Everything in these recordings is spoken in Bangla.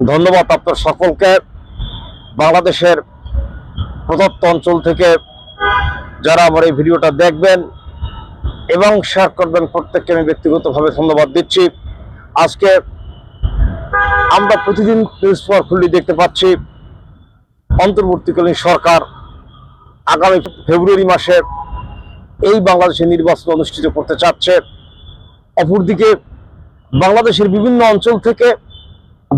ধন্যবাদ আপনার সকলকে। বাংলাদেশের প্রদত্ত অঞ্চল থেকে যারা আমার এই ভিডিওটা দেখবেন এবং শেয়ার করবেন, প্রত্যেককে আমি ব্যক্তিগতভাবে ধন্যবাদ দিচ্ছি। আজকে আমরা প্রতিদিন নিউজ পেপার খুললে দেখতে পাচ্ছি অন্তর্বর্তীকালীন সরকার আগামী ফেব্রুয়ারি মাসে এই বাংলাদেশে নির্বাচন অনুষ্ঠিত করতে চাচ্ছে। অপরদিকে বাংলাদেশের বিভিন্ন অঞ্চল থেকে,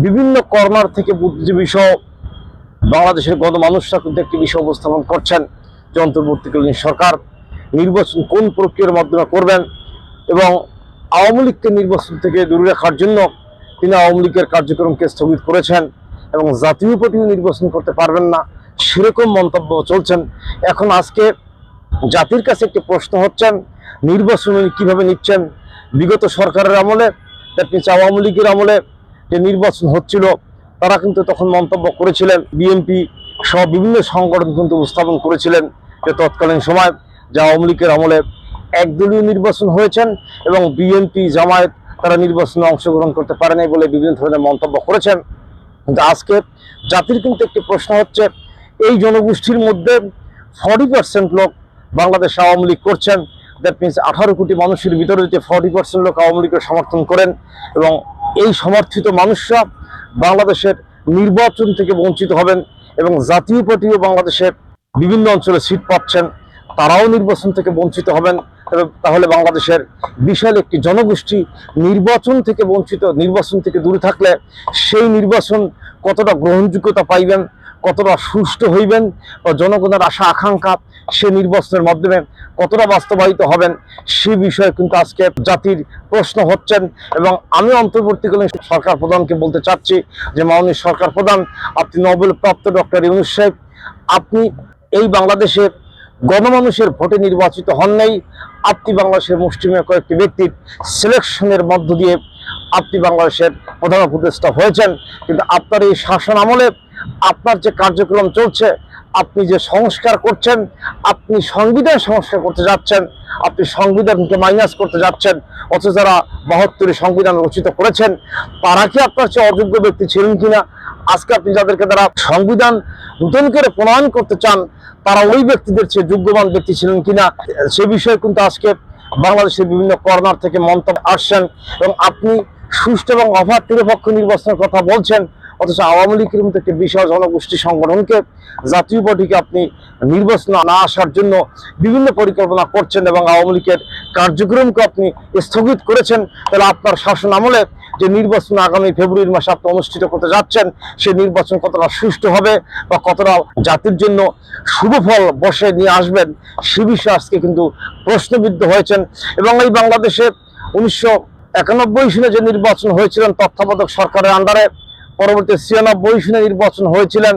বিভিন্ন কর্নার থেকে বুদ্ধিজীবী সহ বাংলাদেশের গণমানুষরা কিন্তু একটি বিষয় উপস্থাপন করছেন যে অন্তর্বর্তীকালীন সরকার নির্বাচন কোন প্রক্রিয়ার মাধ্যমে করবেন এবং আওয়ামী লীগকে নির্বাচন থেকে দূরে রাখার জন্য তিনি আওয়ামী লীগের কার্যক্রমকে স্থগিত করেছেন এবং জাতীয় পার্টিও নির্বাচন করতে পারবেন না, সেরকম মন্তব্য চলছেন। এখন আজকে জাতির কাছে একটি প্রশ্ন হচ্ছেন, নির্বাচন কিভাবে নিচ্ছেন? বিগত সরকারের আমলে, আওয়ামী লীগের আমলে যে নির্বাচন হচ্ছিল, তারা কিন্তু তখন মন্তব্য করেছিলেন, বিএনপি সহ বিভিন্ন সংগঠন কিন্তু উপস্থাপন করেছিলেন যে তৎকালীন সময় যে আওয়ামী লীগের আমলে একদলীয় নির্বাচন হয়েছেন এবং বিএনপি জামায়াত তারা নির্বাচনে অংশগ্রহণ করতে পারেনি বলে বিভিন্ন ধরনের মন্তব্য করেছেন। কিন্তু আজকে জাতির কিন্তু একটি প্রশ্ন হচ্ছে, এই জনগোষ্ঠীর মধ্যে 40% লোক বাংলাদেশ আওয়ামী লীগ করছেন। দ্যাট মিনস 18 কোটি মানুষের ভিতরে যে 40% লোক আওয়ামী লীগের সমর্থন করেন এবং এই সমর্থিত মানুষরা বাংলাদেশের নির্বাচন থেকে বঞ্চিত হবেন এবং জাতীয় পার্টিও বাংলাদেশের বিভিন্ন অঞ্চলে সিট পাচ্ছেন, তারাও নির্বাচন থেকে বঞ্চিত হবেন। তাহলে বাংলাদেশের বিশাল একটি জনগোষ্ঠী নির্বাচন থেকে বঞ্চিত, নির্বাচন থেকে দূরে থাকলে সেই নির্বাচন কতটা গ্রহণযোগ্যতা পাইবেন, কতটা সুষ্ঠু হইবেন বা জনগণের আশা আকাঙ্ক্ষা সে নির্বাচনের মাধ্যমে কতটা বাস্তবায়িত হবেন, সে বিষয়ে কিন্তু আজকে জাতির প্রশ্ন হচ্ছেন। এবং আমি অন্তর্বর্তীকালীন সরকার প্রধানকে বলতে চাচ্ছি যে মাননীয় সরকার প্রধান, আপনি নোবেল প্রাপ্ত ডক্টর ইউনূস সাহেব, আপনি এই বাংলাদেশে গণমানুষের ভোটে নির্বাচিত হন নাই, আপনি বাংলাদেশের মুষ্টিমেয় কয়েকটি ব্যক্তির সিলেকশনের মধ্য দিয়ে আপনি বাংলাদেশের প্রধান উপদেষ্টা হয়েছেন। কিন্তু আপনার এই শাসন আমলে আপনার যে কার্যক্রম চলছে, আপনি যে সংস্কার করছেন, আপনি সংবিধান সংস্কার করতে যাচ্ছেন, আপনি সংবিধানকে মাইনাস করতে যাচ্ছেন, অথচ যারা 72 সংবিধান রচিত করেছেন তারা কি আপনার চেয়ে অযোগ্য ব্যক্তি ছিলেন কিনা? আজকে আপনি যাদেরকে দ্বারা সংবিধান নতুন করে প্রণয়ন করতে চান, তারা ওই ব্যক্তিদের চেয়ে যোগ্যবান ব্যক্তি ছিলেন কিনা, সে বিষয়ে কিন্তু আজকে বাংলাদেশের বিভিন্ন কর্নার থেকে মন্তব্য আসছেন। এবং আপনি সুষ্ঠু এবং অবাধ নিরপেক্ষ নির্বাচনের কথা বলছেন, অথচ আওয়ামী লীগের মতো একটি বিশাল জনগোষ্ঠী সংগঠনকে, জাতীয় পার্টিকে আপনি নির্বাচন না আসার জন্য বিভিন্ন পরিকল্পনা করছেন এবং আওয়ামী লীগের কার্যক্রমকে আপনি স্থগিত করেছেন। তাহলে আপনার শাসন আমলে যে নির্বাচন আগামী ফেব্রুয়ারি মাসে আপনি অনুষ্ঠিত করতে যাচ্ছেন, সেই নির্বাচন কতটা সুষ্ঠু হবে বা কতটা জাতির জন্য শুভ ফল বসে নিয়ে আসবেন, সে বিষয়ে আজকে কিন্তু প্রশ্নবিদ্ধ হয়েছেন। এবং এই বাংলাদেশে 1991 সালে যে নির্বাচন হয়েছিলেন তত্ত্বাবধায়ক সরকারের আন্ডারে, পরবর্তী 96 সালে নির্বাচন হয়েছিলেন,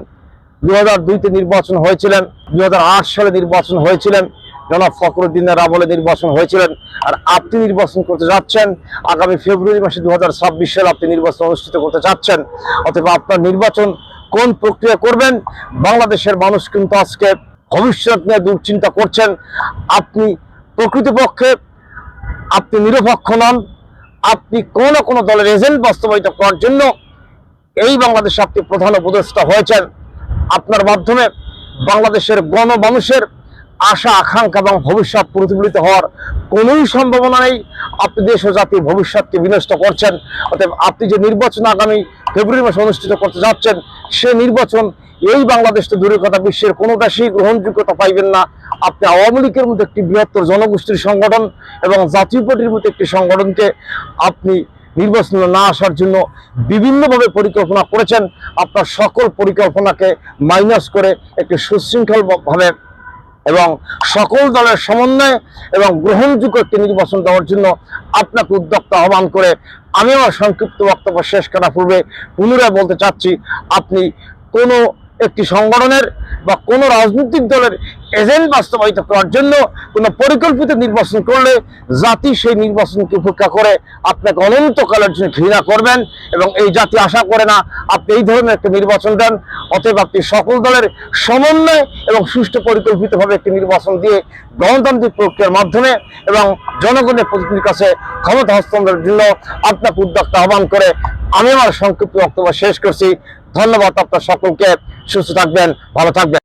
2002-তে নির্বাচন হয়েছিলেন, 2008 সালে নির্বাচন হয়েছিলেন, জনাব ফখরুদ্দিনের আমলে নির্বাচন হয়েছিলেন। আর আপনি নির্বাচন করতে যাচ্ছেন আগামী ফেব্রুয়ারি মাসে 2026 সালে আপনি নির্বাচন অনুষ্ঠিত করতে যাচ্ছেন। অথবা আপনার নির্বাচন কোন প্রক্রিয়া করবেন, বাংলাদেশের মানুষ কিন্তু আজকে ভবিষ্যৎ নিয়ে দুশ্চিন্তা করছেন। আপনি প্রকৃতপক্ষে আপনি নিরপেক্ষ নন, আপনি কোনো কোনো দলের এজেন্ট বাস্তবায়িত করার জন্য এই বাংলাদেশে আপনি প্রধান উপদেষ্টা হয়েছেন। আপনার মাধ্যমে বাংলাদেশের গণমানুষের আশা আকাঙ্ক্ষা এবং ভবিষ্যৎ প্রতিফলিত হওয়ার কোনোই সম্ভাবনা নেই। আপনি দেশ ও জাতির ভবিষ্যৎকে বিনষ্ট করছেন। অতএব আপনি যে নির্বাচন আগামী ফেব্রুয়ারি মাসে অনুষ্ঠিত করতে যাচ্ছেন, সে নির্বাচন এই বাংলাদেশ তো দূরের কথা, বিশ্বের কোনো দেশেই গ্রহণযোগ্যতা পাইবেন না। আপনি আওয়ামী লীগের মধ্যে একটি বৃহত্তর জনগোষ্ঠীর সংগঠন এবং জাতীয় পার্টির মধ্যে একটি সংগঠনকে আপনি নির্বাচনে না আসার জন্য বিভিন্নভাবে পরিকল্পনা করেছেন। আপনার সকল পরিকল্পনাকে মাইনাস করে একটি সুশৃঙ্খলভাবে এবং সকল দলের সমন্বয়ে এবং গ্রহণযোগ্য একটি নির্বাচন দেওয়ার জন্য আপনাকে উদ্যোক্তা আহ্বান করে আমি আমার সংক্ষিপ্ত বক্তব্য শেষ করার পূর্বে পুনরায় বলতে চাচ্ছি, আপনি কোনো একটি সংগঠনের বা কোনো রাজনৈতিক দলের এজেন্ট বাস্তবায়িত করার জন্য কোনো পরিকল্পিত নির্বাচন করলে জাতি সেই নির্বাচনকে উপেক্ষা করে আপনাকে অনন্তকালের জন্য ঘৃণা করবেন এবং এই জাতি আশা করে না আপনি এই ধরনের একটা নির্বাচন দেন। অতএব আপনি সকল দলের সমন্বয় এবং সুষ্ঠু পরিকল্পিতভাবে একটি নির্বাচন দিয়ে গণতান্ত্রিক প্রক্রিয়ার মাধ্যমে এবং জনগণের প্রতিনিধির কাছে ক্ষমতা হস্তান্তরের জন্য আপনাকে উদ্যোক্তা আহ্বান করে আমি আমার সংক্ষিপ্ত বক্তব্য শেষ করছি। ধন্যবাদ আপনার সকলকে। সুস্থ থাকবেন, ভালো থাকবেন।